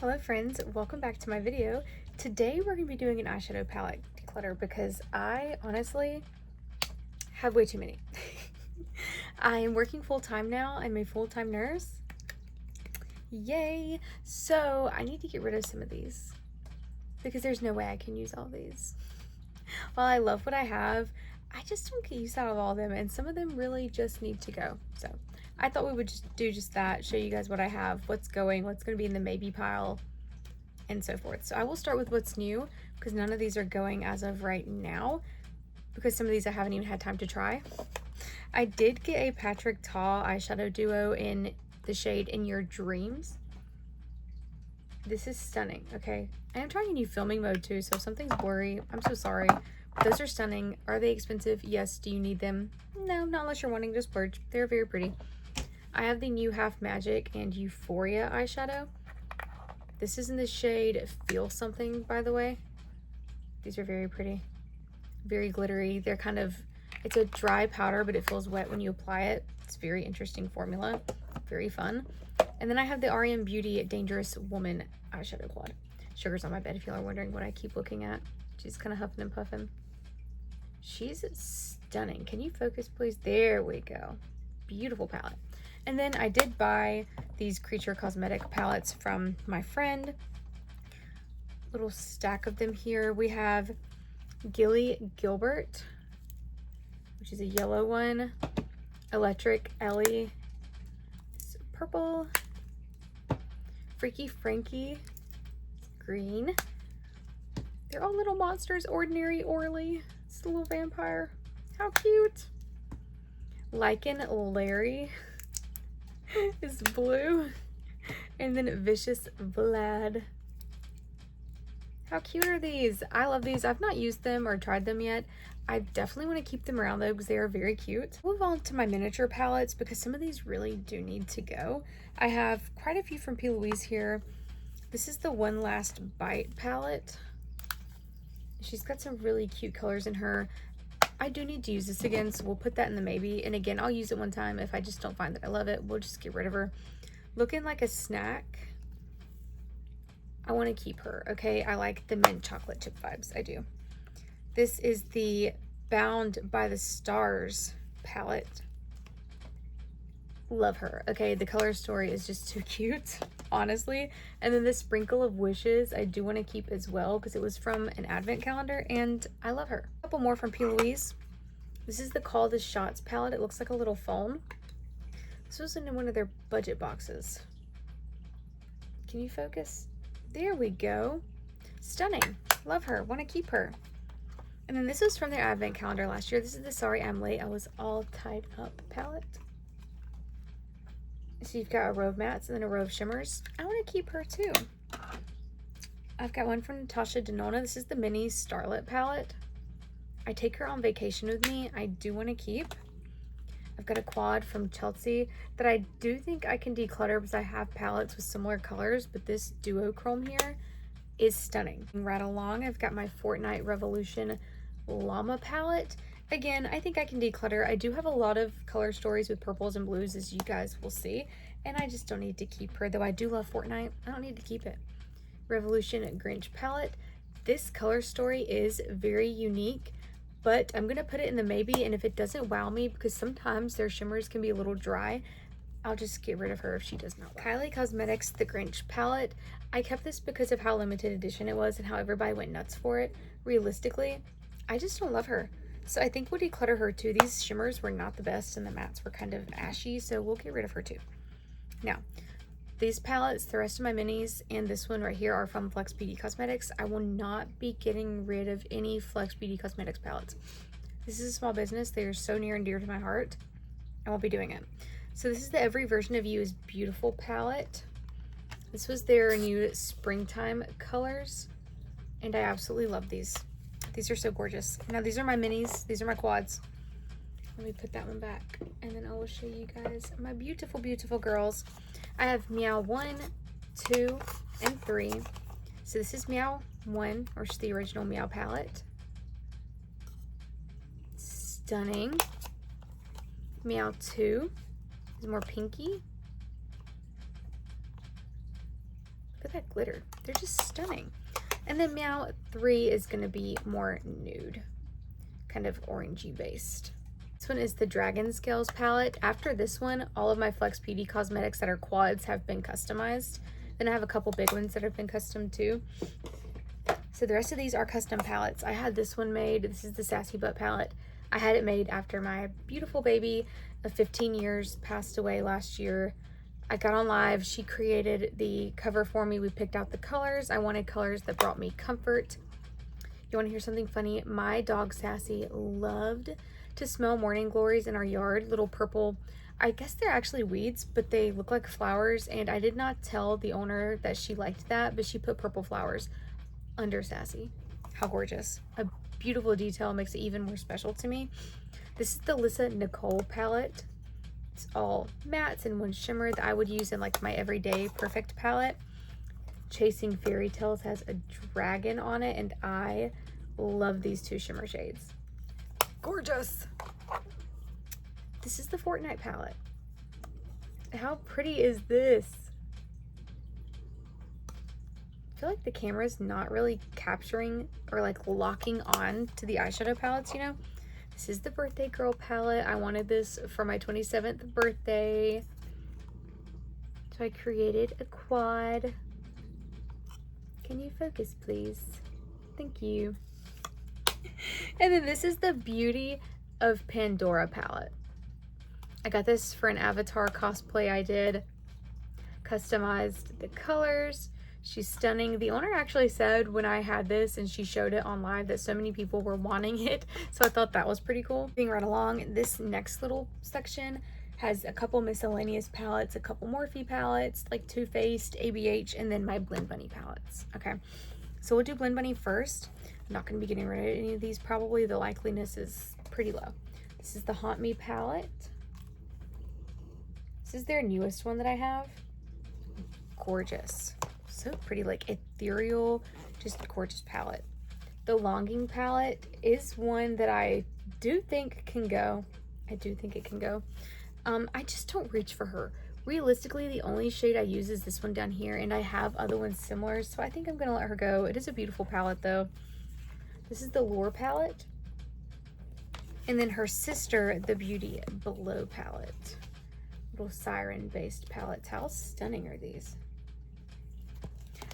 Hello friends, welcome back to my video. Today we're going to be doing an eyeshadow palette declutter because I honestly have way too many. I am working full-time now. I'm a full-time nurse. Yay! So I need to get rid of some of these because there's no way I can use all these. While I love what I have, I just don't get use out of all of them, and some of them really just need to go. So I thought we would just do just that, show you guys what I have, what's going to be in the maybe pile, and so forth. So I will start with what's new because none of these are going as of right now because some of these I haven't even had time to try. I did get a Patrick Ta eyeshadow duo in the shade In Your Dreams. This is stunning, okay? I am trying a new filming mode too, so if something's blurry, I'm so sorry. Those are stunning. Are they expensive? Yes. Do you need them? No, not unless you're wanting to splurge. They're very pretty. I have the new Half Magic and Euphoria eyeshadow. This is in the shade Feel Something, by the way. These are very pretty. Very glittery. They're kind of, it's a dry powder, but it feels wet when you apply it. It's a very interesting formula. Very fun. And then I have the REM Beauty Dangerous Woman eyeshadow quad. Sugar's on my bed if y'all are wondering what I keep looking at. She's kind of huffing and puffing. She's stunning. Can you focus, please? There we go. Beautiful palette. And then I did buy these Creature Cosmetic palettes from my friend. Little stack of them here. We have Gilly Gilbert, which is a yellow one. Electric Ellie, purple. Freaky Frankie, green. They're all little monsters. Ordinary Orly, it's a little vampire. How cute. Lichen Larry is blue. And then Vicious Vlad. How cute are these? I love these. I've not used them or tried them yet. I definitely want to keep them around though because they are very cute. I'll move on to my miniature palettes because some of these really do need to go. I have quite a few from P. Louise here. This is the One Last Bite palette. She's got some really cute colors in her. I do need to use this again, so we'll put that in the maybe. And again, I'll use it one time. If I just don't find that I love it, we'll just get rid of her. Looking like a snack. I want to keep her, okay? I like the mint chocolate chip vibes. I do. This is the Bound by the Stars palette. Love her. Okay, the color story is just too cute, honestly. And then the Sprinkle of Wishes I do want to keep as well because it was from an advent calendar and I love her. A couple more from P. Louise. This is the Call the Shots palette. It looks like a little phone. This was in one of their budget boxes. Can you focus? There we go. Stunning. Love her. Want to keep her. And then this was from their advent calendar last year. This is the Sorry I'm Late, I Was All Tied Up palette. So you've got a row of mattes and then a row of shimmers. I want to keep her too. I've got one from Natasha Denona. This is the Mini Starlet palette. I take her on vacation with me. I do want to keep. I've got a quad from Chelsea that I do think I can declutter because I have palettes with similar colors, but this duochrome here is stunning. Right along, I've got my Fortnite Revolution Llama palette. Again, I think I can declutter. I do have a lot of color stories with purples and blues, as you guys will see, and I just don't need to keep her, though I do love Fortnite. I don't need to keep it. Revolution Grinch palette. This color story is very unique, but I'm gonna put it in the maybe, and if it doesn't wow me, because sometimes their shimmers can be a little dry, I'll just get rid of her if she does not wow. Kylie Cosmetics The Grinch palette. I kept this because of how limited edition it was and how everybody went nuts for it. Realistically, I just don't love her. So I think we'll declutter her too. These shimmers were not the best and the mattes were kind of ashy, so we'll get rid of her too. Now, these palettes, the rest of my minis, and this one right here are from Flex Beauty Cosmetics. I will not be getting rid of any Flex Beauty Cosmetics palettes. This is a small business. They are so near and dear to my heart. I won't be doing it. So this is the Every Version of You is Beautiful palette. This was their new springtime colors, and I absolutely love these. These are so gorgeous. Now these are my minis. These are my quads. Let me put that one back, and then I will show you guys my beautiful, beautiful girls. I have Meow 1, 2, and 3. So this is Meow 1, or the original Meow palette. Stunning. Meow 2 is more pinky. Look at that glitter. They're just stunning. And then Meow 3 is going to be more nude, kind of orangey based. This one is the Dragon Scales palette. After this one, all of my Flex Beauty cosmetics that are quads have been customized. Then I have a couple big ones that have been custom too. So the rest of these are custom palettes. I had this one made. This is the Sassy Butt palette. I had it made after my beautiful baby of 15 years passed away last year. I got on live. She created the cover for me. We picked out the colors. I wanted colors that brought me comfort. You want to hear something funny? My dog Sassy loved to smell morning glories in our yard. Little purple, I guess they're actually weeds, but they look like flowers. And I did not tell the owner that she liked that, but she put purple flowers under Sassy. How gorgeous. A beautiful detail makes it even more special to me. This is the Lisa Nicole palette. It's all mattes and one shimmer that I would use in like my everyday perfect palette. Chasing Fairy Tales has a dragon on it, and I love these two shimmer shades. Gorgeous. This is the Fortnite palette. How pretty is this? I feel like the camera's not really capturing or like locking on to the eyeshadow palettes, you know? This is the Birthday Girl palette. I wanted this for my 27th birthday. So I created a quad. Can you focus, please? Thank you. And then this is the Beauty of Pandora palette. I got this for an avatar cosplay I did. Customized the colors. She's stunning. The owner actually said when I had this and she showed it on live that so many people were wanting it. So I thought that was pretty cool. Moving right along, this next little section has a couple miscellaneous palettes, a couple Morphe palettes, like Too Faced, ABH, and then my Blend Bunny palettes. Okay, so we'll do Blend Bunny first. I'm not going to be getting rid of any of these probably. The likeliness is pretty low. This is the Haunt Me palette. This is their newest one that I have. Gorgeous. So pretty, like ethereal, just gorgeous palette. The Longing palette is one that I do think can go. I do think it can go. I just don't reach for her. Realistically, the only shade I use is this one down here, and I have other ones similar, so I think I'm gonna let her go. It is a beautiful palette though. This is the Lure palette. And then her sister, the Beauty Below palette. Little siren based palettes. How stunning are these?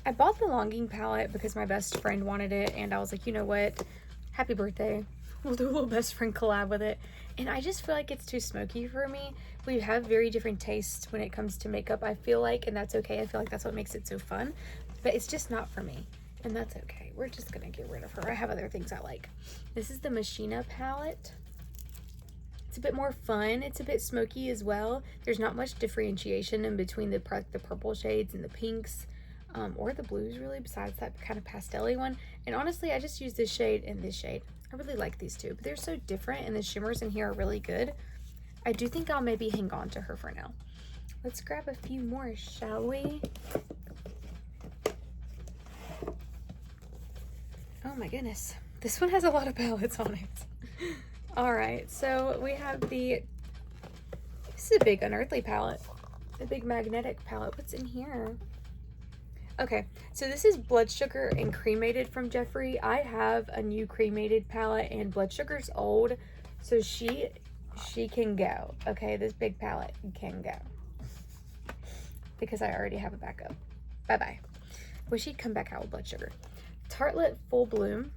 I bought the Longing palette because my best friend wanted it, and I was like, you know what? Happy birthday. We'll do a little best friend collab with it. And I just feel like it's too smoky for me. We have very different tastes when it comes to makeup, I feel like, and that's okay. I feel like that's what makes it so fun. But it's just not for me, and that's okay. We're just gonna get rid of her. I have other things I like. This is the Machina palette. It's a bit more fun. It's a bit smoky as well. There's not much differentiation in between the purple shades and the pinks. Or the blues really, besides that kind of pastel-y one. And honestly, I just use this shade and this shade. I really like these two, but they're so different, and the shimmers in here are really good. I do think I'll maybe hang on to her for now. Let's grab a few more, shall we? Oh my goodness. This one has a lot of palettes on it. All right, so we have this is a big Unearthly palette, a big magnetic palette. What's in here? Okay, so this is Blood Sugar and Cremated from Jeffree. I have a new Cremated palette, and Blood Sugar's old, so she can go. Okay, this big palette can go. Because I already have a backup. Bye-bye. Wish she'd come back out with Blood Sugar. Tartelette Full Bloom.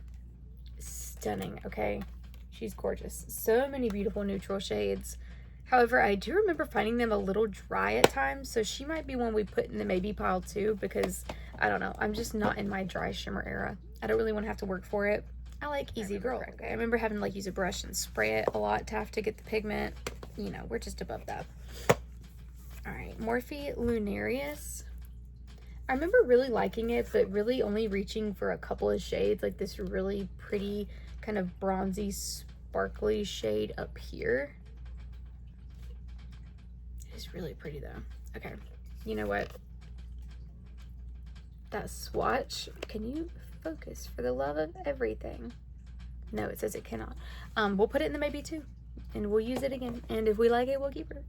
Stunning, okay? She's gorgeous. So many beautiful neutral shades. However, I do remember finding them a little dry at times, so she might be one we put in the maybe pile too, because, I don't know, I'm just not in my dry shimmer era. I don't really want to have to work for it. I like easy girl. Okay, I remember having to like use a brush and spray it a lot to have to get the pigment. You know, we're just above that. All right, Morphe Lunarius. I remember really liking it, but really only reaching for a couple of shades, like this really pretty kind of bronzy, sparkly shade up here. It's really pretty though. Okay, you know what? That swatch, can you focus for the love of everything? No, it says it cannot. We'll put it in the maybe too, and we'll use it again. And if we like it, we'll keep her.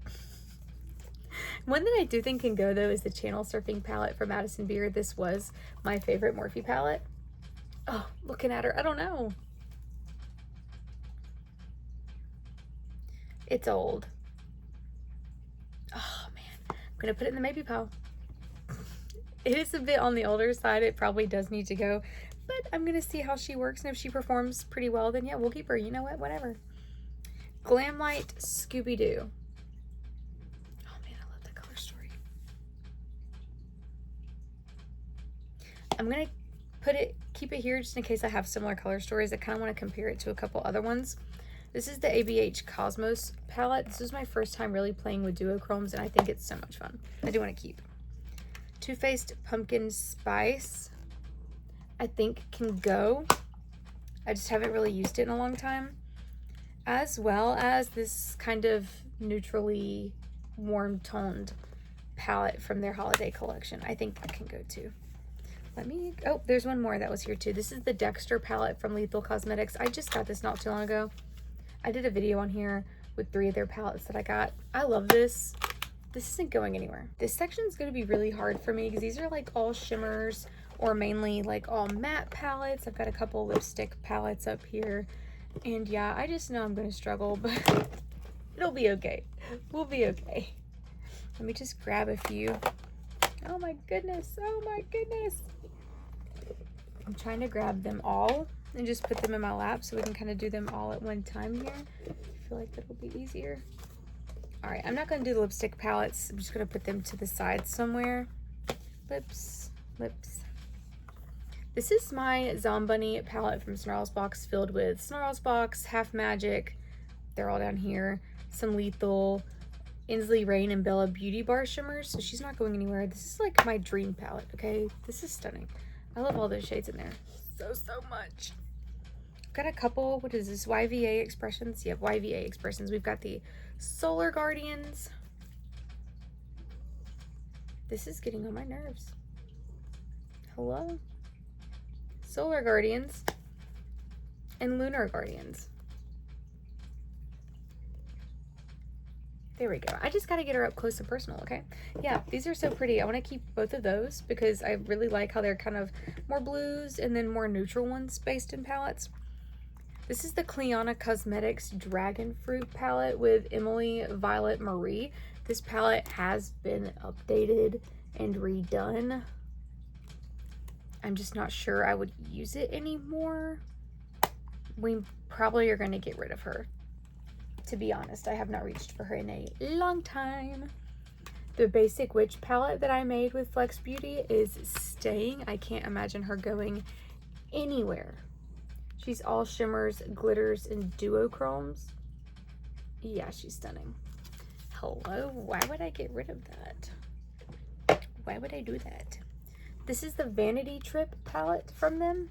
One that I do think can go, though, is the Channel Surfing palette from Madison Beer. This was my favorite Morphe palette. Oh, looking at her, I don't know. It's old. Oh, man. I'm going to put it in the maybe pile. It is a bit on the older side. It probably does need to go. But I'm going to see how she works. And if she performs pretty well, then yeah, we'll keep her. You know what? Whatever. Glamlight Scooby-Doo. Oh, man, I love that color story. I'm going to keep it here just in case I have similar color stories. I kind of want to compare it to a couple other ones. This is the ABH Cosmos palette. This is my first time really playing with duochromes, and I think it's so much fun. I do want to keep. Too Faced Pumpkin Spice, I think can go. I just haven't really used it in a long time. As well as this kind of neutrally warm toned palette from their holiday collection. I think that can go too. Oh, there's one more that was here too. This is the Dexter palette from Lethal Cosmetics. I just got this not too long ago. I did a video on here with 3 of their palettes that I got. I love this. This isn't going anywhere. This section is going to be really hard for me because these are like all shimmers or mainly like all matte palettes. I've got a couple lipstick palettes up here. And yeah, I just know I'm going to struggle, but it'll be okay. We'll be okay. Let me just grab a few. Oh my goodness. Oh my goodness. I'm trying to grab them all and just put them in my lap so we can kind of do them all at one time here. I feel like that'll be easier. All right, I'm not going to do the lipstick palettes. I'm just going to put them to the side somewhere. Lips. This is my Zombunny palette from Snarls Box, filled with Snarls Box, Half Magic. They're all down here. Some Lethal, Inslee Rain, and Bella Beauty Bar shimmers. So she's not going anywhere. This is like my dream palette, okay? This is stunning. I love all those shades in there. So much. Got a couple, what is this, YVA Expressions? Yep, YVA Expressions. We've got the Solar Guardians. This is getting on my nerves. Hello? Solar Guardians and Lunar Guardians. There we go. I just got to get her up close and personal, okay? Yeah, these are so pretty. I want to keep both of those because I really like how they're kind of more blues and then more neutral ones based in palettes. This is the Cleana Cosmetics Dragon Fruit palette with Emily Violet Marie. This palette has been updated and redone. I'm just not sure I would use it anymore. We probably are going to get rid of her. To be honest, I have not reached for her in a long time. The Basic Witch palette that I made with Flex Beauty is staying. I can't imagine her going anywhere. She's all shimmers, glitters, and duochromes. Yeah, she's stunning. Hello? Why would I get rid of that? Why would I do that? This is the Vanity Trip palette from them.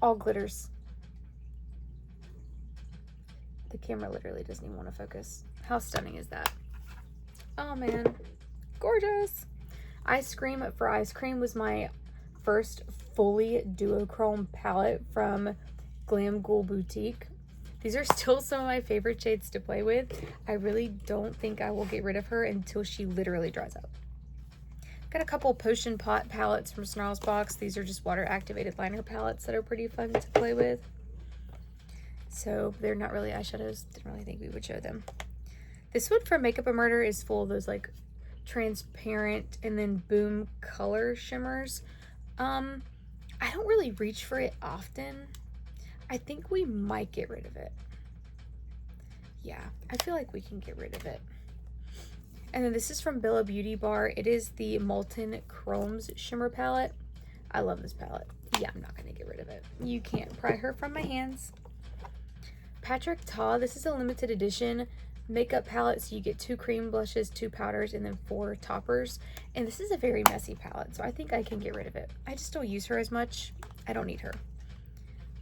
All glitters. The camera literally doesn't even want to focus. How stunning is that? Oh man, gorgeous. Ice Cream for Ice Cream was my first fully duochrome palette from Glam Ghoul Boutique. These are still some of my favorite shades to play with. I really don't think I will get rid of her until she literally dries out. Got a couple Potion Pot palettes from Snarls Box. These are just water activated liner palettes that are pretty fun to play with. So they're not really eyeshadows. Didn't really think we would show them. This one from Makeup and Murder is full of those like transparent and then boom color shimmers. I don't really reach for it often. I think we might get rid of it. Yeah, I feel like we can get rid of it. And then this is from Bella Beauty Bar. It is the Molten Chromes Shimmer Palette. I love this palette. Yeah, I'm not going to get rid of it. You can't pry her from my hands. Patrick Ta, this is a limited edition makeup palette. So you get 2 cream blushes, 2 powders, and then 4 toppers. And this is a very messy palette, so I think I can get rid of it. I just don't use her as much. I don't need her.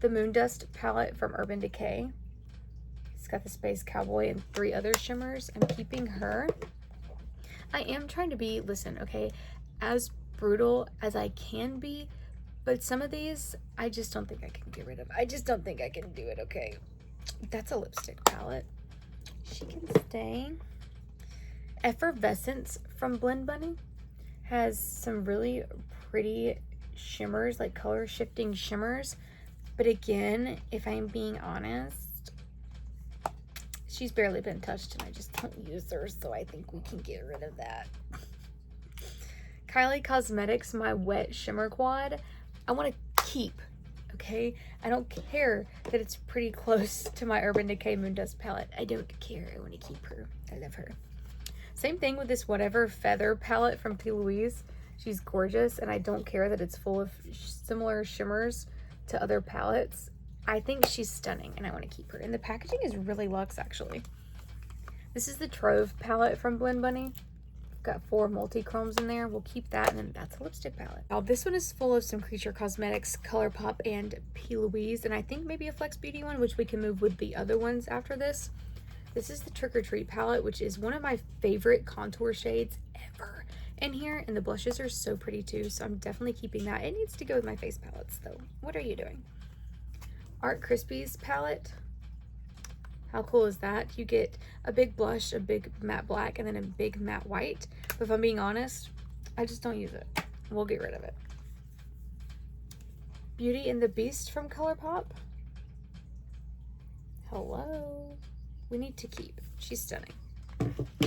The Moondust palette from Urban Decay. It's got the Space Cowboy and 3 other shimmers. I'm keeping her. I am trying to be, listen, okay, as brutal as I can be, but some of these, I just don't think I can get rid of. I just don't think I can do it, okay? That's a lipstick palette. She can stay. Effervescence from Blend Bunny has some really pretty shimmers, like color shifting shimmers. But again, if I'm being honest, she's barely been touched and I just don't use her, so I think we can get rid of that. Kylie Cosmetics, my wet shimmer quad, I want to keep, okay? I don't care that it's pretty close to my Urban Decay Moon Dust palette. I don't care. I want to keep her. I love her. Same thing with this Whatever Feather palette from P. Louise. She's gorgeous, and I don't care that it's full of similar shimmers to other palettes. I think she's stunning, and I want to keep her. And the packaging is really luxe, actually. This is the Trove palette from Blend Bunny. Got 4 multi-chromes in there. We'll keep that, and then that's a lipstick palette. Now, this one is full of some Creature Cosmetics, ColourPop, and P. Louise, and I think maybe a Flex Beauty one, which we can move with the other ones after this. This is the Trick or Treat palette, which is one of my favorite contour shades ever in here, and the blushes are so pretty too, so I'm definitely keeping that. It needs to go with my face palettes though. What are you doing? Art Crispies palette. How cool is that? You get a big blush, a big matte black, and then a big matte white. But if I'm being honest, I just don't use it. We'll get rid of it. Beauty and the Beast from ColourPop. Hello. We need to keep. She's stunning.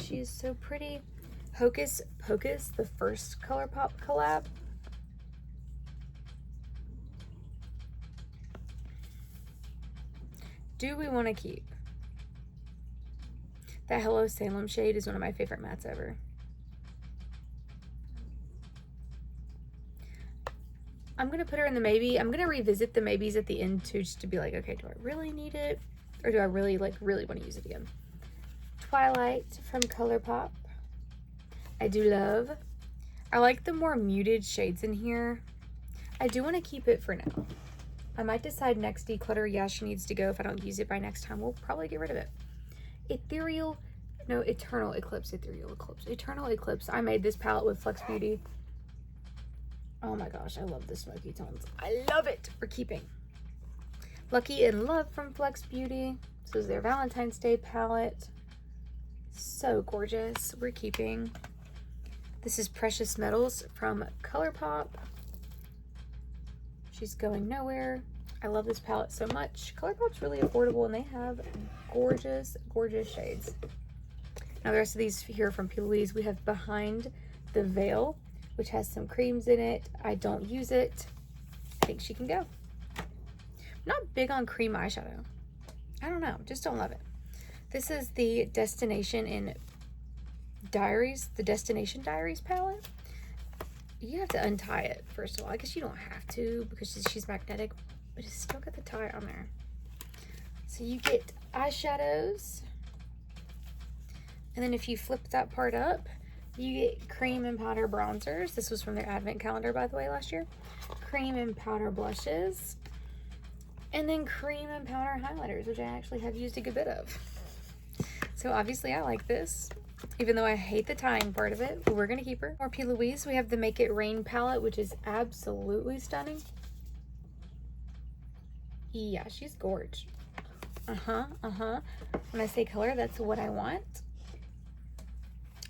She is so pretty. Hocus Pocus, the first ColourPop collab. Do we want to keep? That Hello Salem shade is one of my favorite mattes ever. I'm going to put her in the maybe. I'm going to revisit the maybes at the end too, just to be like, okay, do I really need it? Or do I really want to use it again? Twilight from ColourPop. I do love. I like the more muted shades in here. I do want to keep it for now. I might decide next declutter, yeah, she needs to go. If I don't use it by next time, we'll probably get rid of it. Eternal Eclipse. Eternal Eclipse. I made this palette with Flex Beauty. Oh my gosh, I love the smoky tones. I love it. We're keeping. Lucky in Love from Flex Beauty. This is their Valentine's Day palette. So gorgeous. We're keeping. This is Precious Metals from ColourPop. She's going nowhere. I love this palette so much. ColourPop's really affordable, and they have gorgeous, gorgeous shades. Now the rest of these here from P. Louise, we have Behind the Veil, which has some creams in it. I don't use it. I think she can go. I'm not big on cream eyeshadow. I don't know, just don't love it. This is the Destination Diaries palette. You have to untie it, first of all. I guess you don't have to because she's magnetic, but it's still got the tie on there. So you get eyeshadows, and then if you flip that part up, you get cream and powder bronzers. This was from their advent calendar, by the way, last year. Cream and powder blushes, and then cream and powder highlighters, which I actually have used a good bit of. So obviously I like this, even though I hate the tying part of it. We're gonna keep her. More P. Louise, we have the Make It Rain palette, which is absolutely stunning. Yeah, she's gorgeous. When I say color, that's what I want.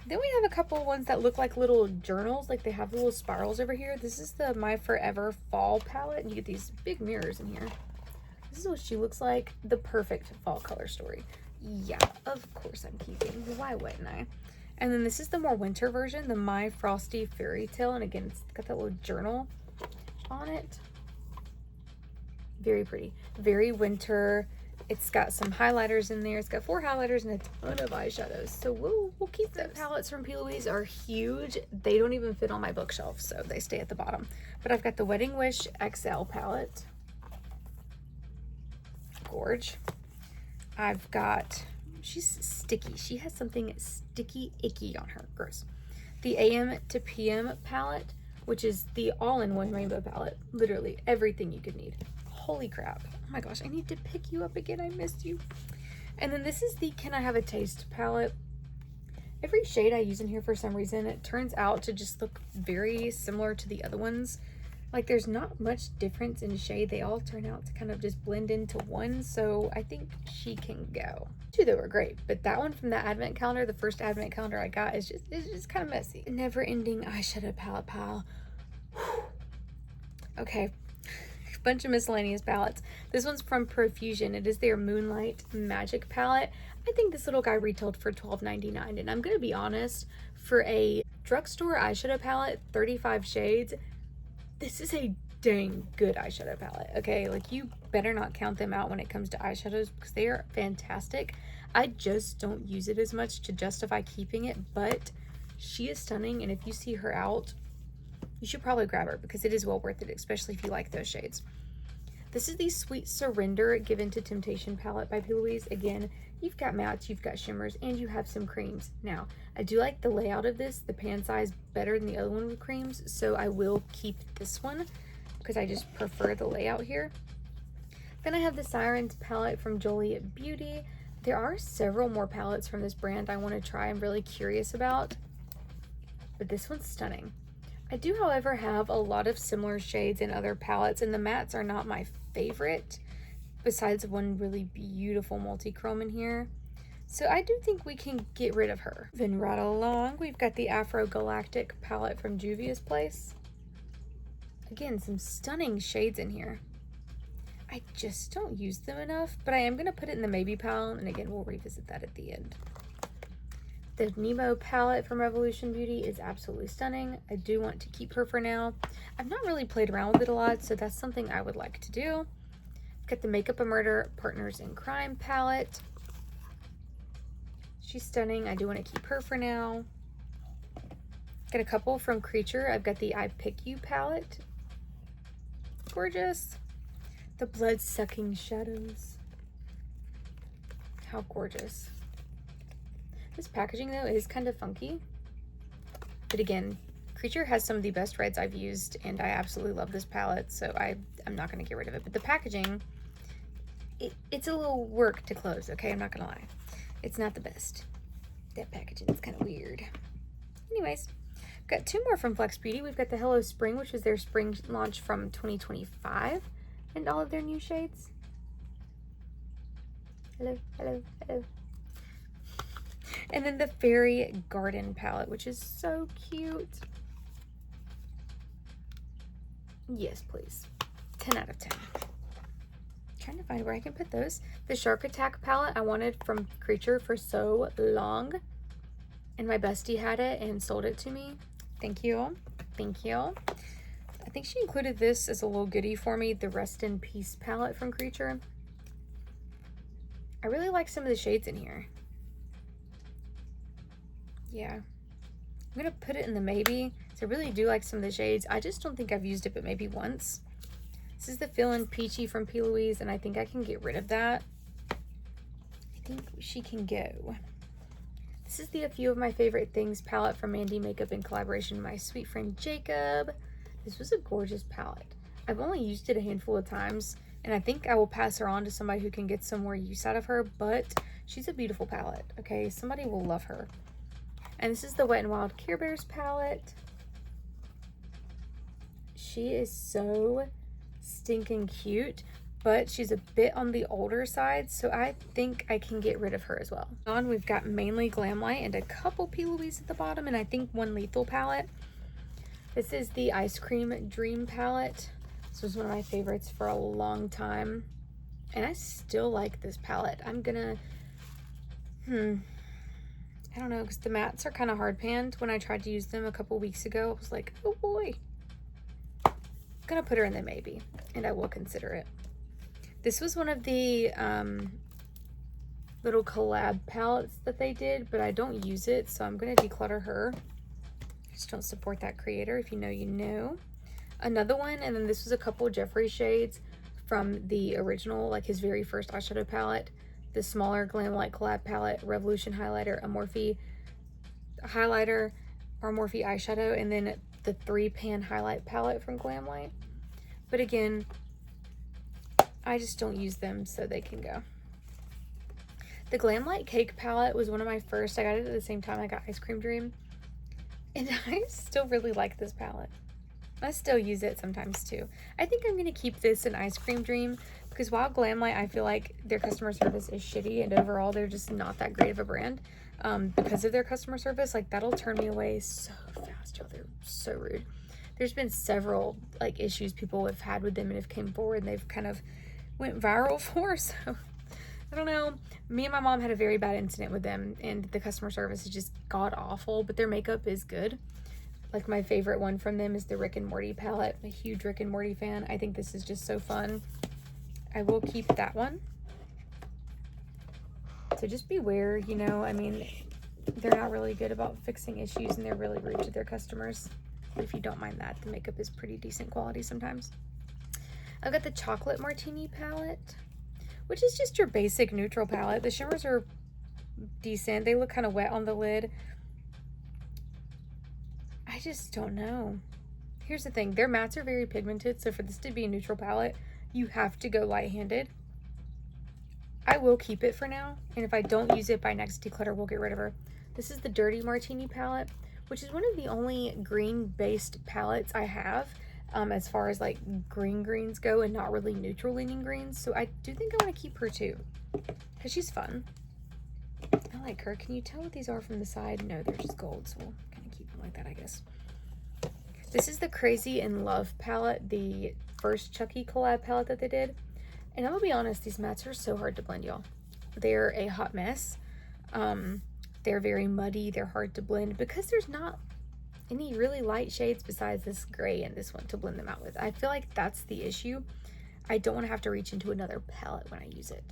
Then we have a couple ones that look like little journals, like they have little spirals over here. This is the My Forever Fall palette, and you get these big mirrors in here. This is what she looks like. The perfect fall color story. Yeah, of course I'm keeping. Why wouldn't I? And then this is the more winter version, the My Frosty Fairy Tale, and again, it's got that little journal on it. Very pretty. Very winter. It's got some highlighters in there. It's got 4 highlighters and a ton of eyeshadows. So we'll keep those. Palettes from P. Louise are huge. They don't even fit on my bookshelf, so they stay at the bottom. But I've got the Wedding Wish XL palette. Gorge. I've got, she's sticky. She has something sticky, icky on her. Gross. The AM to PM palette, which is the all-in-one rainbow palette. Literally everything you could need. Holy crap. Oh my gosh, I need to pick you up again. I missed you. And then this is the Can I Have a Taste palette. Every shade I use in here, for some reason, it turns out to just look very similar to the other ones. Like, there's not much difference in shade. They all turn out to kind of just blend into one, so I think she can go. Two that were great, but that one from the advent calendar, the first advent calendar I got, is just kind of messy. Never ending eyeshadow palette pile. Whew. Okay, a bunch of miscellaneous palettes. This one's from Profusion. It is their Moonlight Magic palette. I think this little guy retailed for $12.99, and I'm gonna be honest, for a drugstore eyeshadow palette, 35 shades, this is a dang good eyeshadow palette, okay? Like, you better not count them out when it comes to eyeshadows because they are fantastic. I just don't use it as much to justify keeping it, but she is stunning, and if you see her out, you should probably grab her because it is well worth it, especially if you like those shades. This is the Sweet Surrender Given to Temptation palette by P. Louise. Again, you've got mattes, you've got shimmers, and you have some creams. Now, I do like the layout of this, the pan size, better than the other one with creams, so I will keep this one because I just prefer the layout here. Then I have the Sirens palette from Jolie Beauty. There are several more palettes from this brand I want to try. I'm really curious about, but this one's stunning. I do, however, have a lot of similar shades in other palettes, and the mattes are not my favorite, besides one really beautiful multi-chrome in here. So I do think we can get rid of her. Then right along, we've got the Afro Galactic palette from Juvia's Place. Again, some stunning shades in here. I just don't use them enough, but I am going to put it in the maybe pile, and again, we'll revisit that at the end. The Nemo palette from Revolution Beauty is absolutely stunning. I do want to keep her for now. I've not really played around with it a lot, so that's something I would like to do. Got the Makeup a Murder Partners in Crime palette. She's stunning. I do want to keep her for now. Got a couple from Creature. I've got the I Pick You palette. Gorgeous. The Blood Sucking Shadows. How gorgeous. This packaging, though, is kind of funky. But again, Creature has some of the best reds I've used, and I absolutely love this palette, so I'm not going to get rid of it. But the packaging, it's a little work to close, okay? I'm not going to lie. It's not the best. That packaging is kind of weird. Anyways, got two more from Flex Beauty. We've got the Hello Spring, which was their spring launch from 2025, and all of their new shades. Hello, hello, hello. And then the Fairy Garden palette, which is so cute. Yes, please. 10 out of 10. Trying to find where I can put those. The Shark Attack palette I wanted from Creature for so long, and my bestie had it and sold it to me. Thank you. Thank you. I think she included this as a little goodie for me, the Rest in Peace palette from Creature. I really like some of the shades in here. Yeah, I'm gonna put it in the maybe. So I really do like some of the shades. I just don't think I've used it but maybe once. This is the Feelin' Peachy from P. Louise, and I think I can get rid of that. I think she can go. This is the A Few of My Favorite Things palette from Mandy Makeup in collaboration with my sweet friend Jacob. This was a gorgeous palette. I've only used it a handful of times, and I think I will pass her on to somebody who can get some more use out of her, but she's a beautiful palette, okay? Somebody will love her. And this is the Wet n Wild Care Bears palette. She is so stinking cute, but she's a bit on the older side, so I think I can get rid of her as well. On, we've got mainly Glamlight and a couple P. Louise at the bottom, and I think one Lethal palette. This is the Ice Cream Dream palette. This was one of my favorites for a long time, and I still like this palette. I'm gonna, I don't know, because the mattes are kind of hard panned. When I tried to use them a couple weeks ago, I was like, oh boy. I'm gonna put her in the maybe, and I will consider it. This was one of the little collab palettes that they did, but I don't use it, so I'm gonna declutter her. I just don't support that creator. If you know, you know. Another one, and then this was a couple Jeffree shades from the original, like his very first eyeshadow palette. The smaller Glamlight collab palette, Revolution highlighter, a Morphe highlighter, or Morphe eyeshadow, and then the 3-pan highlight palette from Glamlight. But again, I just don't use them, so they can go. The Glamlight Cake palette was one of my first. I got it at the same time I got Ice Cream Dream, and I still really like this palette. I still use it sometimes too. I think I'm going to keep this an Ice Cream Dream because while Glamlight, I feel like their customer service is shitty and overall they're just not that great of a brand because of their customer service. Like, that'll turn me away so fast, y'all. They're so rude. There's been several like issues people have had with them and have came forward and they've kind of went viral for. So I don't know. Me and my mom had a very bad incident with them and the customer service is just god awful, but their makeup is good. Like, my favorite one from them is the Rick and Morty palette. I'm a huge Rick and Morty fan. I think this is just so fun. I will keep that one. So just beware, you know, I mean, they're not really good about fixing issues and they're really rude to their customers. But if you don't mind that, the makeup is pretty decent quality sometimes. I've got the Chocolate Martini palette, which is just your basic neutral palette. The shimmers are decent. They look kind of wet on the lid. I just don't know. Here's the thing. Their mattes are very pigmented, so for this to be a neutral palette, you have to go light-handed. I will keep it for now, and if I don't use it by next declutter, we'll get rid of her. This is the Dirty Martini palette, which is one of the only green-based palettes I have as far as like greens go and not really neutral-leaning greens, so I do think I want to keep her too because she's fun. I like her. Can you tell what these are from the side? No, they're just gold, so we'll kind of keep them like that, I guess. This is the Crazy in Love palette, the first Chucky collab palette that they did. And I'm gonna be honest, these mattes are so hard to blend, y'all. They're a hot mess. They're very muddy. They're hard to blend because there's not any really light shades besides this gray and this one to blend them out with. I feel like that's the issue. I don't want to have to reach into another palette when I use it.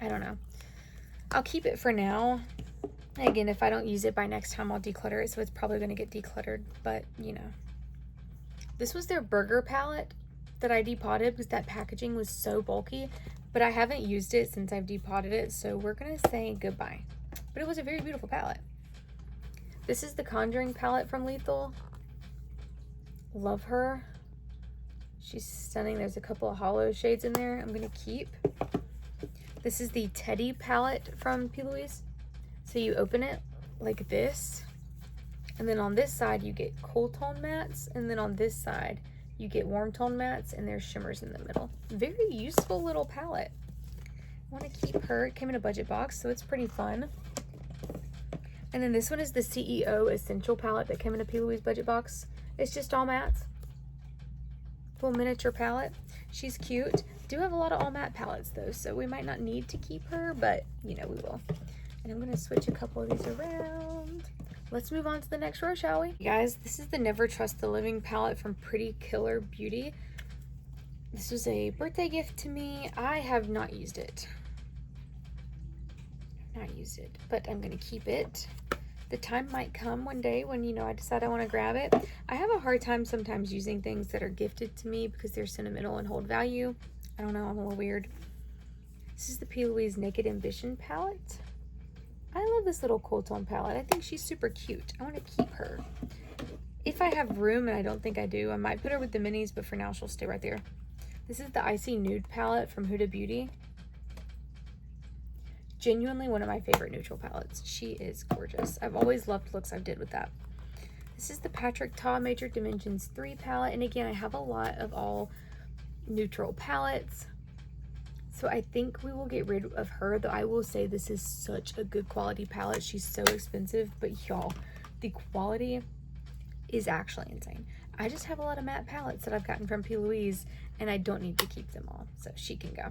I don't know. I'll keep it for now. Again, if I don't use it by next time, I'll declutter it, so it's probably going to get decluttered, but you know. This was their burger palette that I depotted because that packaging was so bulky, but I haven't used it since I've depotted it, so we're going to say goodbye. But it was a very beautiful palette. This is the Conjuring palette from Lethal. Love her. She's stunning. There's a couple of hollow shades in there I'm going to keep. This is the Teddy palette from P. Louise. So you open it like this, and then on this side you get cool tone mattes, and then on this side you get warm tone mattes, and there's shimmers in the middle. Very useful little palette. I want to keep her. It came in a budget box, so it's pretty fun. And then this one is the CEO Essential palette that came in a P. Louise budget box. It's just all mattes. Little miniature palette. She's cute. Do have a lot of all matte palettes though, so we might not need to keep her, but you know, we will. And I'm gonna switch a couple of these around. Let's move on to the next row, shall we? Guys, this is the Never Trust the Living palette from Pretty Killer Beauty. This was a birthday gift to me. I have not used it. But I'm gonna keep it. The time might come one day when, you know, I decide I want to grab it. I have a hard time sometimes using things that are gifted to me because they're sentimental and hold value. I don't know, I'm a little weird. This is the P. Louise Naked Ambition palette. I love this little cool tone palette. I think she's super cute. I want to keep her. If I have room, and I don't think I do, I might put her with the minis, but for now she'll stay right there. This is the Icy Nude palette from Huda Beauty. Genuinely one of my favorite neutral palettes. She is gorgeous. I've always loved looks I did with that. This is the Patrick Ta Major Dimensions 3 palette, and again, I have a lot of all neutral palettes. So I think we will get rid of her, though I will say this is such a good quality palette. She's so expensive, but y'all, the quality is actually insane. I just have a lot of matte palettes that I've gotten from P. Louise, and I don't need to keep them all, so she can go.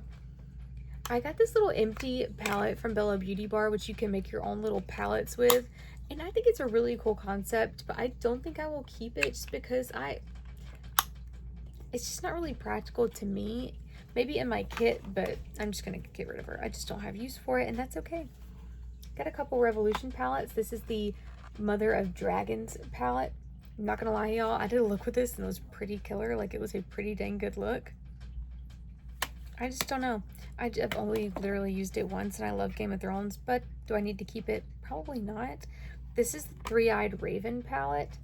I got this little empty palette from Bella Beauty Bar, which you can make your own little palettes with, and I think it's a really cool concept, but I don't think I will keep it just because it's just not really practical to me. Maybe in my kit, but I'm just gonna get rid of her. I just don't have use for it, and that's okay. Got a couple Revolution palettes. This is the Mother of Dragons palette. I'm not gonna lie, y'all, I did a look with this and it was pretty killer. Like, it was a pretty dang good look. I just don't know. I've only literally used it once, and I love Game of Thrones, but do I need to keep it? Probably not. This is the Three-Eyed Raven palette.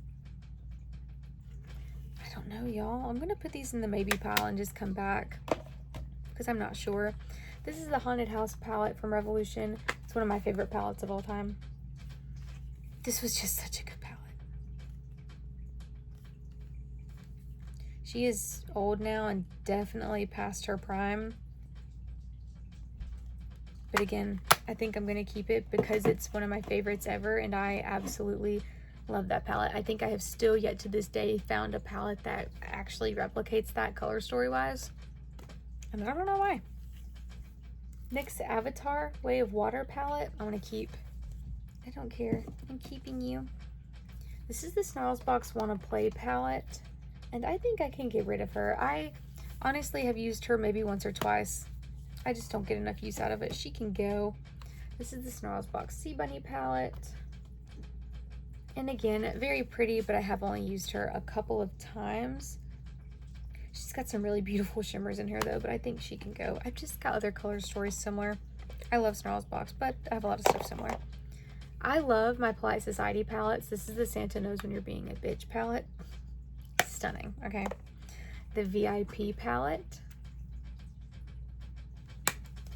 I don't know, y'all. I'm gonna put these in the maybe pile and just come back because I'm not sure. This is the Haunted House palette from Revolution. It's one of my favorite palettes of all time. This was just such a good palette. She is old now and definitely past her prime. But again, I think I'm going to keep it because it's one of my favorites ever, and I absolutely love that palette. I think I have still yet to this day found a palette that actually replicates that color story-wise, and I don't know why. NYX Avatar Way of Water palette, I want to keep. I don't care. I'm keeping you. This is the Snarls Box Wanna Play palette, and I think I can get rid of her. I honestly have used her maybe once or twice. I just don't get enough use out of it. She can go. This is the Snarls Box Sea Bunny palette. And again, very pretty, but I have only used her a couple of times. She's got some really beautiful shimmers in here though, but I think she can go. I've just got other color stories similar. I love Snarls Box, but I have a lot of stuff similar. I love my Polite Society palettes. This is the Santa Knows When You're Being a Bitch palette. Stunning, okay. The VIP palette.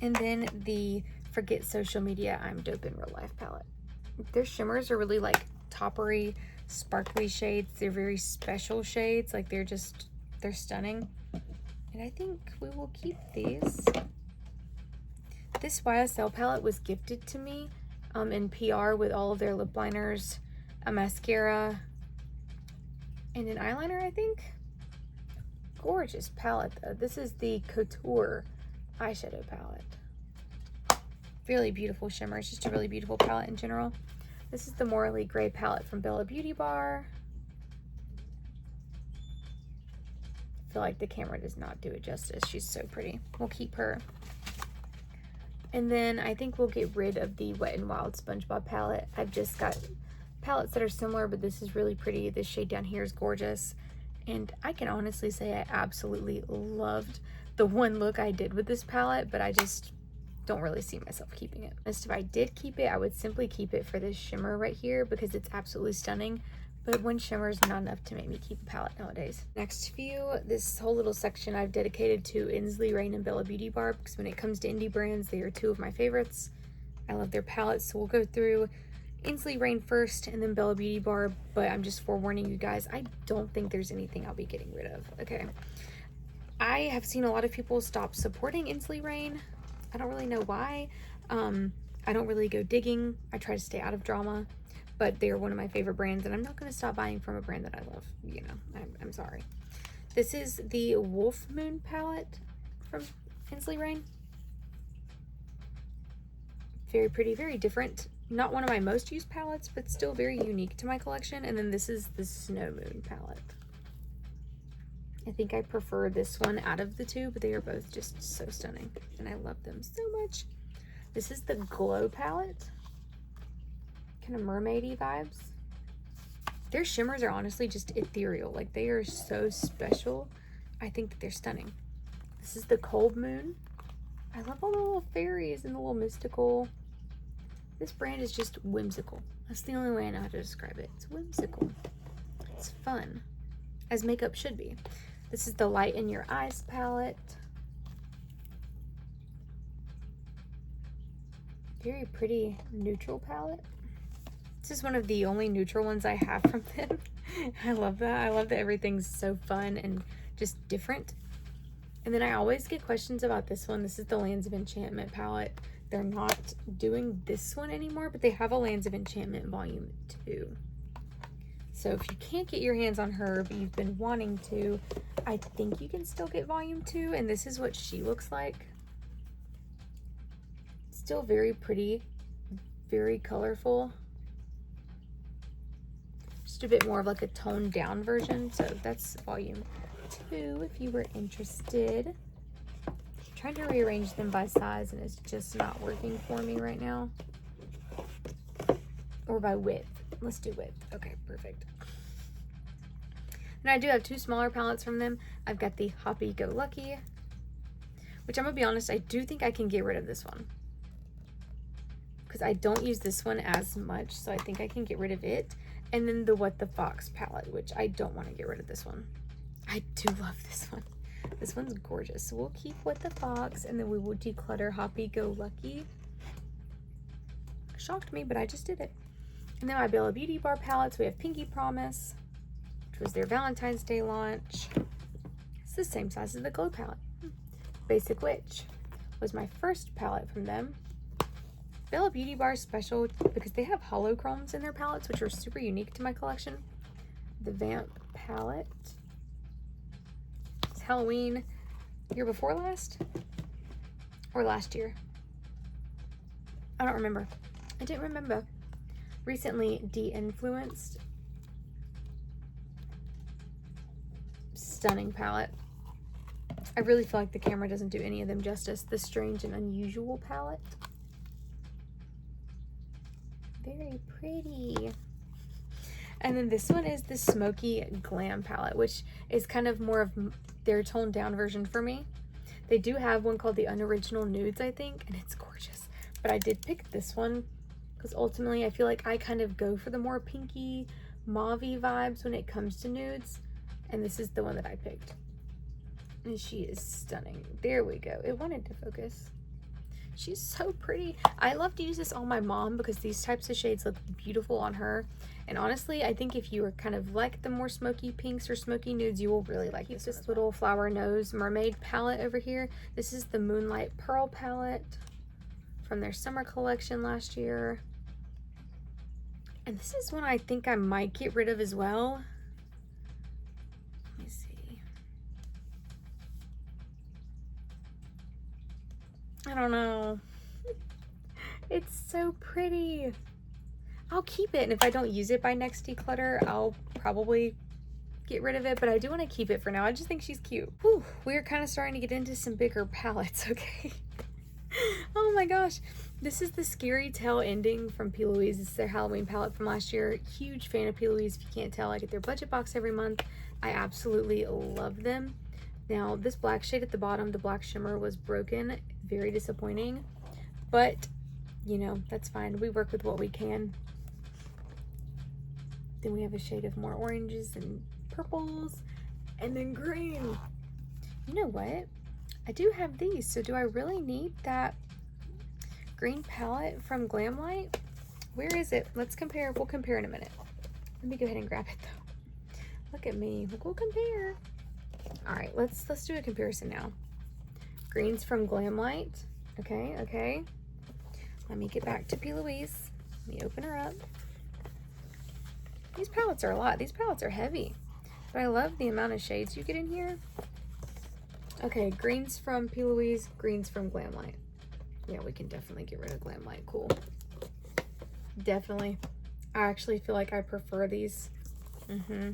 And then the Forget Social Media, I'm Dope in Real Life palette. Their shimmers are really like toppery, sparkly shades. They're very special shades. Like they're stunning. And I think we will keep these. This YSL palette was gifted to me in PR with all of their lip liners, a mascara, and an eyeliner, I think. Gorgeous palette though. This is the Couture eyeshadow palette. Really beautiful shimmers, just a really beautiful palette in general. This is the Morally Grey palette from Bella Beauty Bar. I feel like the camera does not do it justice. She's so pretty. We'll keep her. And then I think we'll get rid of the Wet n Wild SpongeBob palette. I've just got palettes that are similar, but this is really pretty. This shade down here is gorgeous. And I can honestly say I absolutely loved the one look I did with this palette, but I just don't really see myself keeping it. If I did keep it, I would simply keep it for this shimmer right here because it's absolutely stunning. But one shimmer is not enough to make me keep a palette nowadays. Next few, this whole little section I've dedicated to Inslee Rain and Bella Beauty Bar because when it comes to indie brands, they are two of my favorites. I love their palettes, so we'll go through Inslee Rain first and then Bella Beauty Bar, but I'm just forewarning you guys, I don't think there's anything I'll be getting rid of, okay? I have seen a lot of people stop supporting Inslee Rain. I don't really know why. I don't really go digging. I try to stay out of drama, but they're one of my favorite brands, and I'm not going to stop buying from a brand that I love. You know, I'm sorry. This is the Wolf Moon palette from Inslee Rain. Very pretty, very different. Not one of my most used palettes, but still very unique to my collection. And then this is the Snow Moon palette. I think I prefer this one out of the two, but they are both just so stunning, and I love them so much. This is the Glow palette. Kind of mermaidy vibes. Their shimmers are honestly just ethereal. Like, they are so special. I think that they're stunning. This is the Cold Moon. I love all the little fairies and the little mystical. This brand is just whimsical. That's the only way I know how to describe it. It's whimsical. It's fun, as makeup should be. This is the Light in Your Eyes palette. Very pretty neutral palette. This is one of the only neutral ones I have from them. I love that. I love that everything's so fun and just different. And then I always get questions about this one. This is the Lands of Enchantment palette. They're not doing this one anymore, but they have a Lands of Enchantment Volume 2. So if you can't get your hands on her, but you've been wanting to, I think you can still get Volume 2, and this is what she looks like. Still very pretty, very colorful. Just a bit more of like a toned down version. So that's Volume 2 if you were interested. I'm trying to rearrange them by size, and it's just not working for me right now. Or by width. Let's do width. Okay, perfect. And I do have two smaller palettes from them. I've got the Happy Go Lucky, which I'm gonna be honest, I do think I can get rid of this one because I don't use this one as much, so I think I can get rid of it. And then the What the Fox palette, which I don't want to get rid of this one. I do love this one. This one's gorgeous. So we'll keep What the Fox, and then we will declutter Happy Go Lucky. Shocked me, but I just did it. And then my Bella Beauty Bar palettes, we have Pinky Promise, which was their Valentine's Day launch. It's the same size as the Glow palette. Basic Witch was my first palette from them. Bella Beauty Bar special because they have holochromes in their palettes, which are super unique to my collection. The Vamp palette. It's Halloween year before last or last year. I don't remember. I didn't remember. Recently de-influenced. Stunning palette. I really feel like the camera doesn't do any of them justice. The Strange and Unusual palette. Very pretty. And then this one is the Smoky Glam palette, which is kind of more of their toned down version for me. They do have one called the Unoriginal Nudes, I think, and it's gorgeous. But I did pick this one because ultimately I feel like I kind of go for the more pinky, mauve-y vibes when it comes to nudes. And this is the one that I picked. And she is stunning. There we go. It wanted to focus. She's so pretty. I love to use this on my mom because these types of shades look beautiful on her. And honestly, I think if you are kind of like the more smoky pinks or smoky nudes, you will really like this little flower nose mermaid palette over here. This is the Moonlight Pearl palette from their summer collection last year. And this is one I think I might get rid of as well. Let me see. I don't know. It's so pretty. I'll keep it, and if I don't use it by next declutter, I'll probably get rid of it, but I do want to keep it for now. I just think she's cute. Whew, we're kind of starting to get into some bigger palettes, okay? Oh my gosh. This is the Scary Tale Ending from P. Louise. This is their Halloween palette from last year. Huge fan of P. Louise. If you can't tell, I get their budget box every month. I absolutely love them. Now, this black shade at the bottom, the black shimmer, was broken. Very disappointing, but you know, that's fine. We work with what we can. Then we have a shade of more oranges and purples, and then green. You know what? I do have these, so do I really need that green palette from Glamlight? Where is it? Let's compare. We'll compare in a minute. Let me go ahead and grab it though. Look at me. We'll compare. All right, let's do a comparison now. Greens from Glamlight. Okay. Let me get back to P. Louise. Let me open her up. These palettes are a lot. These palettes are heavy, but I love the amount of shades you get in here. Okay, greens from P. Louise, greens from Glamlight. Yeah, we can definitely get rid of Glamlight. Cool. Definitely. I actually feel like I prefer these. Another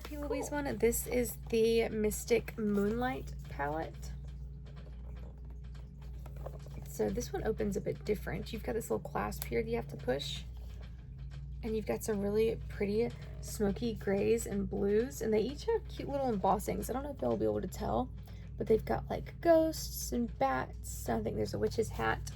P. Louise one. This is the Mystic Moonlight palette. So this one opens a bit different. You've got this little clasp here that you have to push. And you've got some really pretty smoky grays and blues. And they each have cute little embossings. I don't know if you'll be able to tell, but they've got like ghosts and bats. I think there's a witch's hat.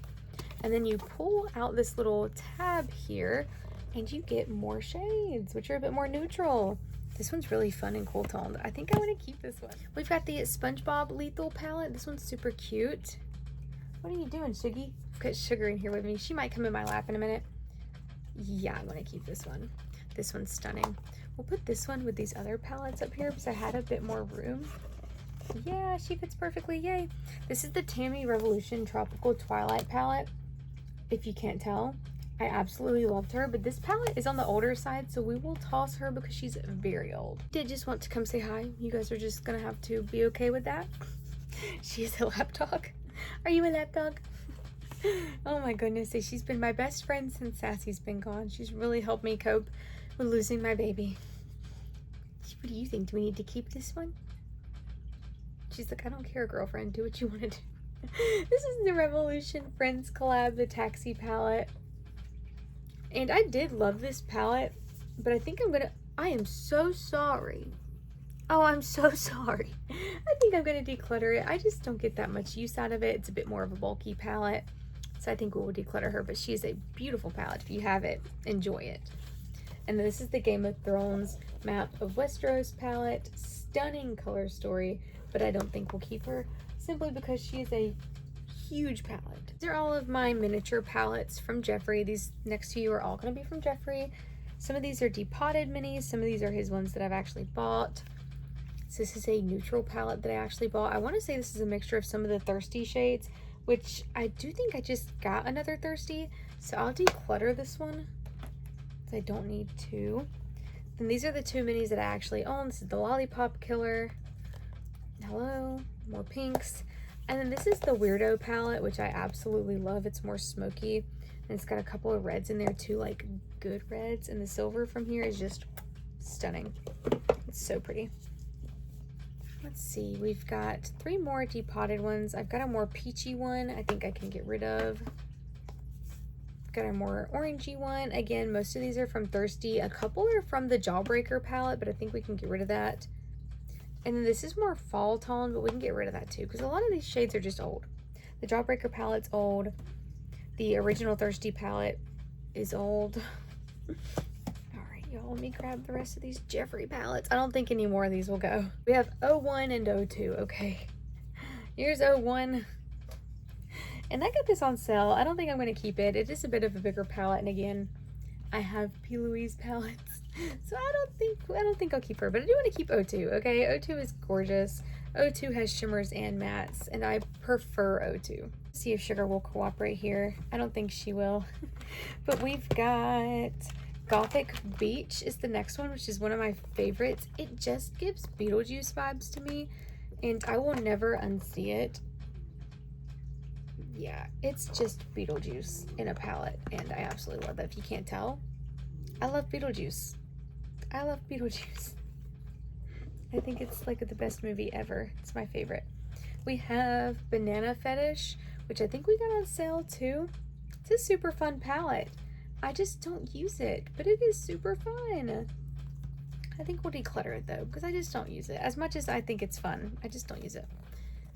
And then you pull out this little tab here and you get more shades, which are a bit more neutral. This one's really fun and cool toned. I think I want to keep this one. We've got the SpongeBob Lethal palette. This one's super cute. What are you doing, Shuggy? I've got Sugar in here with me. She might come in my lap in a minute. Yeah, I'm going to keep this one. This one's stunning. We'll put this one with these other palettes up here because I had a bit more room. Yeah, she fits perfectly. Yay. This is the Tammy Revolution Tropical Twilight palette. If you can't tell, I absolutely loved her, but this palette is on the older side, so we will toss her because she's very old. Did just want to come say hi. You guys are just going to have to be okay with that. She's a lap dog. Are you a lap dog? Oh my goodness, she's been my best friend since Sassy's been gone. She's really helped me cope with losing my baby. What do you think? Do we need to keep this one? She's like, I don't care, girlfriend. Do what you want to do. This is the Revolution Friends collab, the Taxi palette. And I did love this palette, but I think I am so sorry. Oh, I'm so sorry. I think I'm going to declutter it. I just don't get that much use out of it. It's a bit more of a bulky palette. So I think we will declutter her, but she's a beautiful palette. If you have it, enjoy it. And this is the Game of Thrones Map of Westeros palette. Stunning color story, but I don't think we'll keep her simply because she is a huge palette. These are all of my miniature palettes from Jeffrey. These next to you are all going to be from Jeffrey. Some of these are depotted minis. Some of these are his ones that I've actually bought. So this is a neutral palette that I actually bought. I want to say this is a mixture of some of the Thirsty shades, which I do think I just got another Thirsty. So I'll declutter this one. I don't need two. Then these are the two minis that I actually own. This is the Lollipop Killer. Hello, more pinks. And then this is the Weirdo palette, which I absolutely love. It's more smoky, and it's got a couple of reds in there too, like good reds, and the silver from here is just stunning. It's so pretty. Let's see, we've got 3 more depotted ones. I've got a more peachy one I think I can get rid of. Got a more orangey one. Again, most of these are from Thirsty. A couple are from the Jawbreaker palette, but I think we can get rid of that. And then this is more fall tone, but we can get rid of that too, because a lot of these shades are just old. The Jawbreaker palette's old. The original Thirsty palette is old. Alright, y'all, let me grab the rest of these Jeffree palettes. I don't think any more of these will go. We have 01 and 02, okay. Here's 01. And I got this on sale. I don't think I'm going to keep it. It is a bit of a bigger palette, and again, I have P. Louise palettes, so I don't think I'll keep her, but I do want to keep 02, okay? 02 is gorgeous. 02 has shimmers and mattes, and I prefer 02. See if Sugar will cooperate here. I don't think she will. But we've got Gothic Beach is the next one, which is one of my favorites. It just gives Beetlejuice vibes to me, and I will never unsee it. Yeah, it's just Beetlejuice in a palette, and I absolutely love that. If you can't tell, I love Beetlejuice. I love Beetlejuice. I think it's like the best movie ever. It's my favorite. We have Banana Fetish, which I think we got on sale too. It's a super fun palette. I just don't use it, but it is super fun. I think we'll declutter it though, because I just don't use it. As much as I think it's fun, I just don't use it.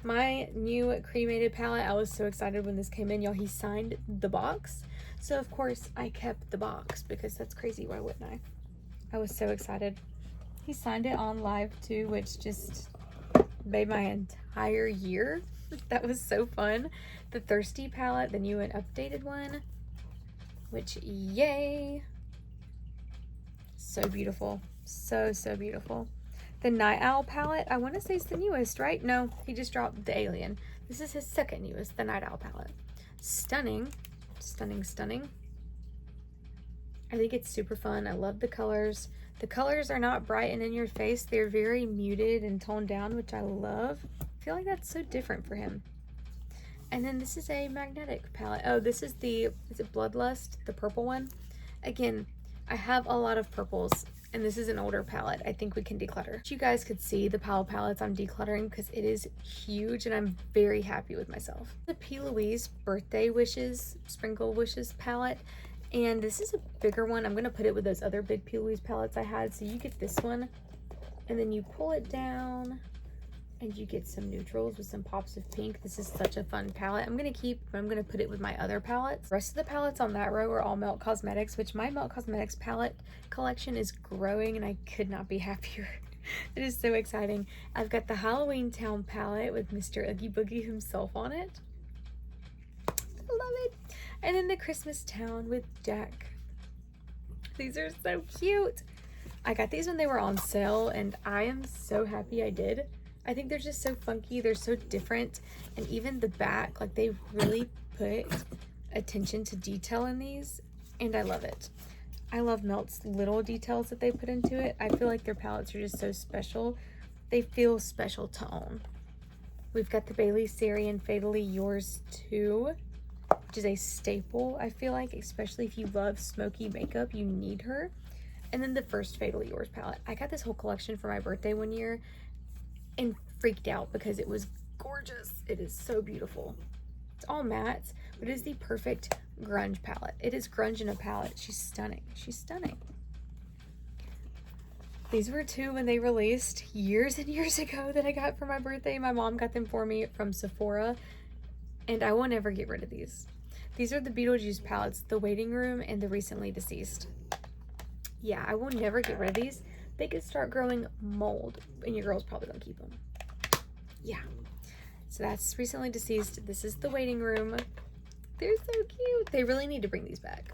My new cremated palette, I was so excited when this came in, y'all. He signed the box, so of course I kept the box because that's crazy. Why wouldn't I? I was so excited. He signed it on live too, which just made my entire year. That was so fun. The Thirsty palette, the new and updated one, which yay, so beautiful, so beautiful. The Night Owl palette, I want to say it's the newest, right? No, he just dropped the Alien. This is his second newest, the Night Owl palette. Stunning, stunning, stunning. I think it's super fun. I love the colors. The colors are not bright and in your face. They're very muted and toned down, which I love. I feel like that's so different for him. And then this is a magnetic palette. Oh, this is the, is it Bloodlust? The purple one? Again, I have a lot of purples, and this is an older palette. I think we can declutter. You guys could see the pile of palettes I'm decluttering because it is huge, and I'm very happy with myself. The P. Louise Birthday Wishes, Sprinkle Wishes palette, and this is a bigger one. I'm going to put it with those other big P. Louise palettes I had. So you get this one, and then you pull it down, and you get some neutrals with some pops of pink. This is such a fun palette. I'm going to put it with my other palettes. The rest of the palettes on that row are all Melt Cosmetics, which my Melt Cosmetics palette collection is growing, and I could not be happier. It is so exciting. I've got the Halloween Town palette with Mr. Oogie Boogie himself on it. I love it. And then the Christmas Town with Jack. These are so cute. I got these when they were on sale, and I am so happy I did. I think they're just so funky. They're so different. And even the back, like, they really put attention to detail in these, and I love it. I love Melt's little details that they put into it. I feel like their palettes are just so special. They feel special to own. We've got the Bailey Sarian Fatally Yours 2, which is a staple, I feel like, especially if you love smoky makeup, you need her. And then the first Fatally Yours palette. I got this whole collection for my birthday one year and freaked out because it was gorgeous. It is so beautiful. It's all mattes, but it is the perfect grunge palette. It is grunge in a palette. She's stunning. She's stunning. These were two when they released years and years ago that I got for my birthday. My mom got them for me from Sephora, and I will never get rid of these. These are the Beetlejuice palettes, the Waiting Room and the Recently Deceased. Yeah, I will never get rid of these. They could start growing mold, and your girl's probably gonna keep them. Yeah. So that's Recently Deceased. This is the Waiting Room. They're so cute. They really need to bring these back.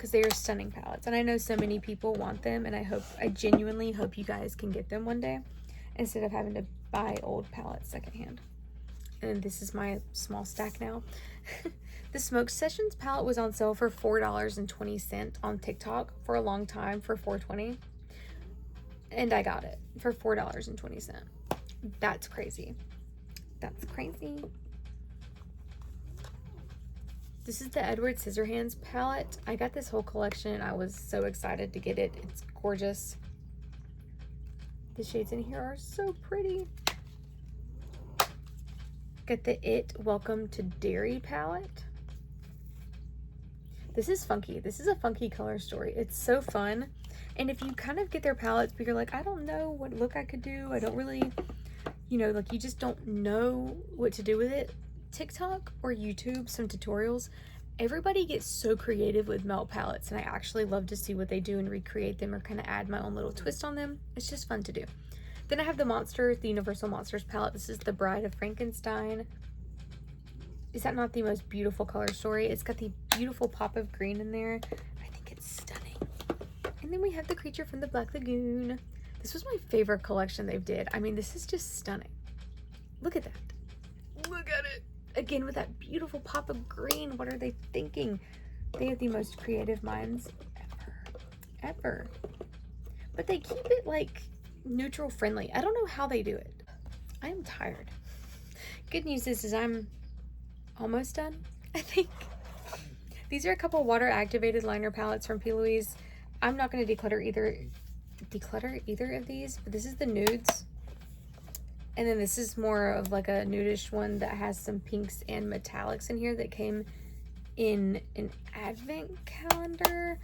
because they are stunning palettes. And I know so many people want them, and I genuinely hope you guys can get them one day instead of having to buy old palettes secondhand. And this is my small stack now. The Smoke Sessions palette was on sale for $4.20 on TikTok for a long time for $4.20. And I got it for $4.20. That's crazy. That's crazy. This is the Edward Scissorhands palette. I got this whole collection. I was so excited to get it. It's gorgeous. The shades in here are so pretty. Got the It Welcome to Derry palette. This is funky. This is a funky color story. It's so fun. And if you kind of get their palettes, but you're like, I don't know what look I could do. I don't really, you know, like you just don't know what to do with it. TikTok or YouTube, some tutorials. Everybody gets so creative with melt palettes, and I actually love to see what they do and recreate them or kind of add my own little twist on them. It's just fun to do. Then I have the Universal Monsters palette. This is the Bride of Frankenstein. Is that not the most beautiful color story? It's got the beautiful pop of green in there. I think it's stunning. And then we have the Creature from the Black Lagoon. This was my favorite collection they've did. I mean, this is just stunning. Look at that. Look at it. Again, with that beautiful pop of green. What are they thinking? They have the most creative minds ever. But they keep it like neutral friendly. I don't know how they do it. I am tired. Good news is I'm almost done, I think. These are a couple water activated liner palettes from P. Louise. I'm not going to declutter either of these, but this is the nudes. And then this is more of like a nudish one that has some pinks and metallics in here that came in an advent calendar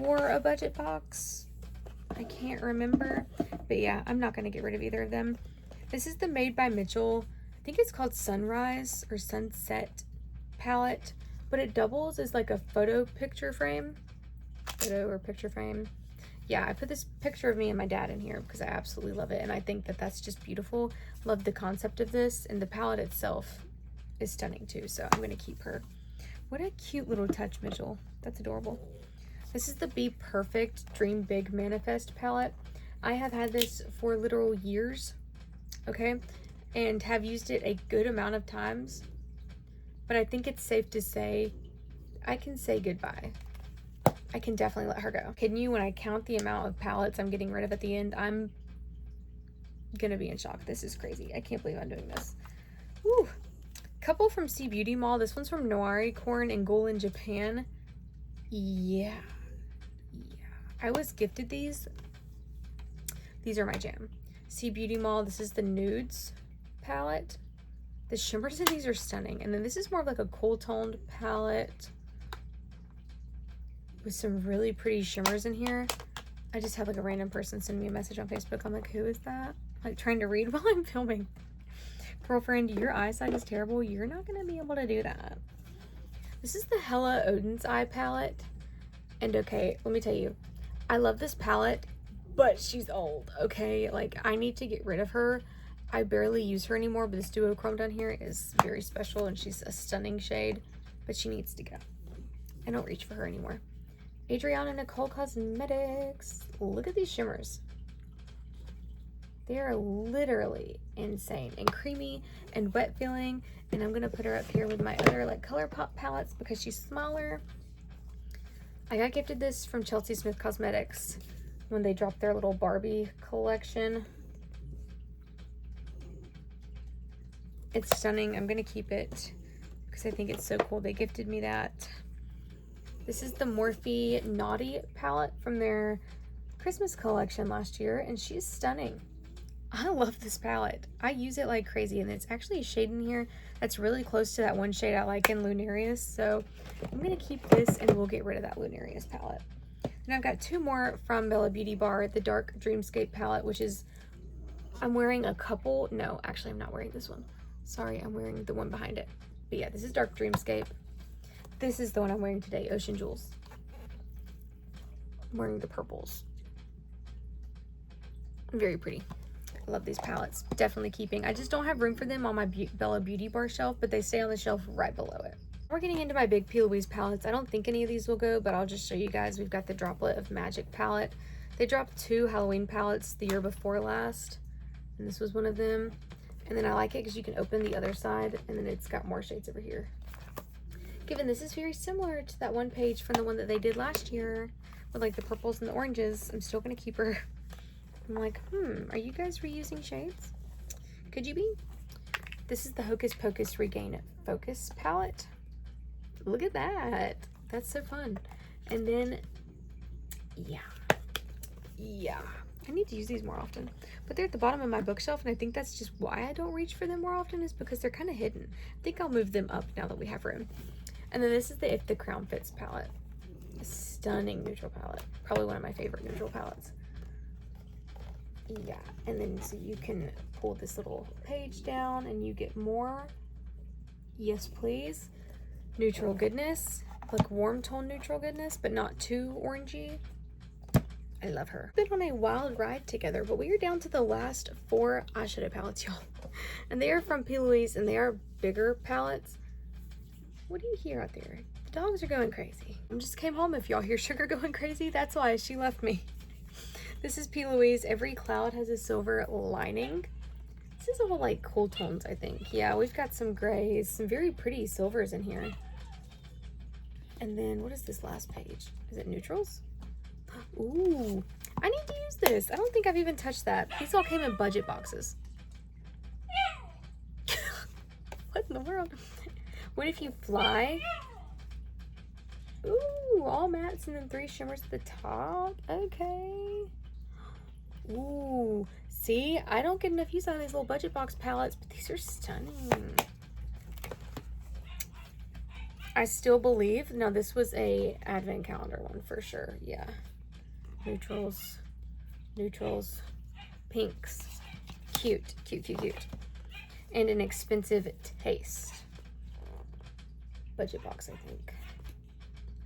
or a budget box. I can't remember, but yeah, I'm not going to get rid of either of them. This is the Made by Mitchell. I think it's called Sunrise or Sunset palette, but it doubles as like a photo or picture frame. Yeah, I put this picture of me and my dad in here because I absolutely love it, and I think that that's just beautiful. Love the concept of this, and the palette itself is stunning too, so I'm going to keep her. What a cute little touch, Mitchell. That's adorable. This is the Be Perfect Dream Big Manifest palette. I have had this for literal years, okay, and have used it a good amount of times, but I think it's safe to say I can say goodbye. I can definitely let her go. Kidding you, when I count the amount of palettes I'm getting rid of at the end, I'm gonna be in shock. This is crazy. I can't believe I'm doing this. Woo! Couple from C Beauty Mall. This one's from Noari Corn and Goal in Japan. Yeah. I was gifted these. These are my jam. C Beauty Mall. This is the Nudes palette. The shimmers in these are stunning. And then this is more of like a cool toned palette with some really pretty shimmers in here. I just had like a random person send me a message on Facebook. I'm like, who is that? Like trying to read while I'm filming. Girlfriend, your eyesight is terrible. You're not gonna be able to do that. This is the Hella Odin's Eye palette. And okay, let me tell you, I love this palette, but she's old, okay? Like I need to get rid of her. I barely use her anymore, but this duochrome down here is very special and she's a stunning shade, but she needs to go. I don't reach for her anymore. Adriana Nicole Cosmetics. Look at these shimmers. They are literally insane and creamy and wet feeling. And I'm gonna put her up here with my other like ColourPop palettes because she's smaller. I got gifted this from Chelsea Smith Cosmetics when they dropped their little Barbie collection. It's stunning. I'm gonna keep it because I think it's so cool. They gifted me that. This is the Morphe Naughty palette from their Christmas collection last year, and she's stunning. I love this palette. I use it like crazy, and it's actually a shade in here that's really close to that one shade I like in Lunarius, so I'm going to keep this, and we'll get rid of that Lunarius palette. And I've got two more from Bella Beauty Bar, the Dark Dreamscape palette, which is, I'm wearing a couple, no, actually I'm not wearing this one. Sorry, I'm wearing the one behind it. But yeah, this is Dark Dreamscape. This is the one I'm wearing today, Ocean Jewels. I'm wearing the purples. Very pretty. I love these palettes. Definitely keeping. I just don't have room for them on my Bella Beauty Bar shelf, but they stay on the shelf right below it. We're getting into my big P. Louise palettes. I don't think any of these will go, but I'll just show you guys. We've got the Droplet of Magic palette. They dropped 2 Halloween palettes the year before last, and this was one of them. And then I like it because you can open the other side, and then it's got more shades over here. Given this is very similar to that one page from the one that they did last year with like the purples and the oranges, I'm still gonna keep her. I'm like, are you guys reusing shades? Could you be? This is the Hocus Pocus Regain Focus palette. Look at that. That's so fun. And then, yeah. I need to use these more often. But they're at the bottom of my bookshelf, and I think that's just why I don't reach for them more often, is because they're kind of hidden. I think I'll move them up now that we have room. And then this is the If the Crown Fits palette. A stunning neutral palette. Probably one of my favorite neutral palettes. Yeah, and then so you can pull this little page down and you get more, yes please, neutral goodness, like warm tone neutral goodness, but not too orangey. I love her. Been on a wild ride together, but we are down to the last 4 eyeshadow palettes, y'all. And they are from P. Louise, and they are bigger palettes. What do you hear out there? The dogs are going crazy. I just came home. If y'all hear Sugar going crazy, that's why she left me. This is P. Louise. Every cloud has a silver lining. This is all like cool tones, I think. Yeah, we've got some grays, some very pretty silvers in here. And then what is this last page? Is it neutrals? Ooh, I need to use this. I don't think I've even touched that. These all came in budget boxes. What in the world? What if you fly? Ooh, all mattes and then 3 shimmers at the top. Okay. Ooh, see, I don't get enough use out of these little budget box palettes, but these are stunning. I still believe, no, this was a advent calendar one for sure. Yeah. Neutrals, pinks. Cute. And an expensive taste. Budget box, I think.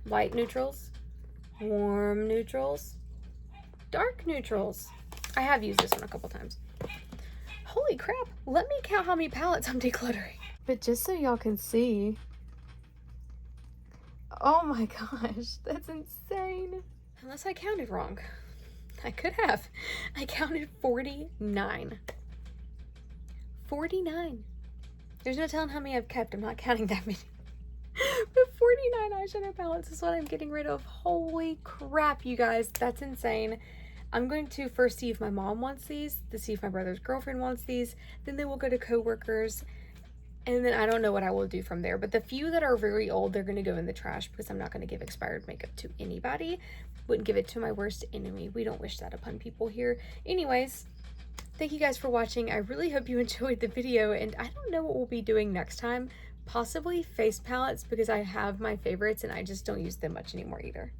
Light neutrals, warm neutrals, dark neutrals. I have used this one a couple times. Holy crap, let me count how many palettes I'm decluttering. But just so y'all can see, oh my gosh, that's insane. Unless I counted wrong. I could have. I counted 49. 49. There's no telling how many I've kept. I'm not counting that many. But 49 eyeshadow palettes is what I'm getting rid of. Holy crap, you guys. That's insane. I'm going to first see if my mom wants these, to see if my brother's girlfriend wants these. Then they will go to coworkers. And then I don't know what I will do from there. But the few that are very old, they're going to go in the trash because I'm not going to give expired makeup to anybody. Wouldn't give it to my worst enemy. We don't wish that upon people here. Anyways, thank you guys for watching. I really hope you enjoyed the video. And I don't know what we'll be doing next time. Possibly face palettes because I have my favorites and I just don't use them much anymore either.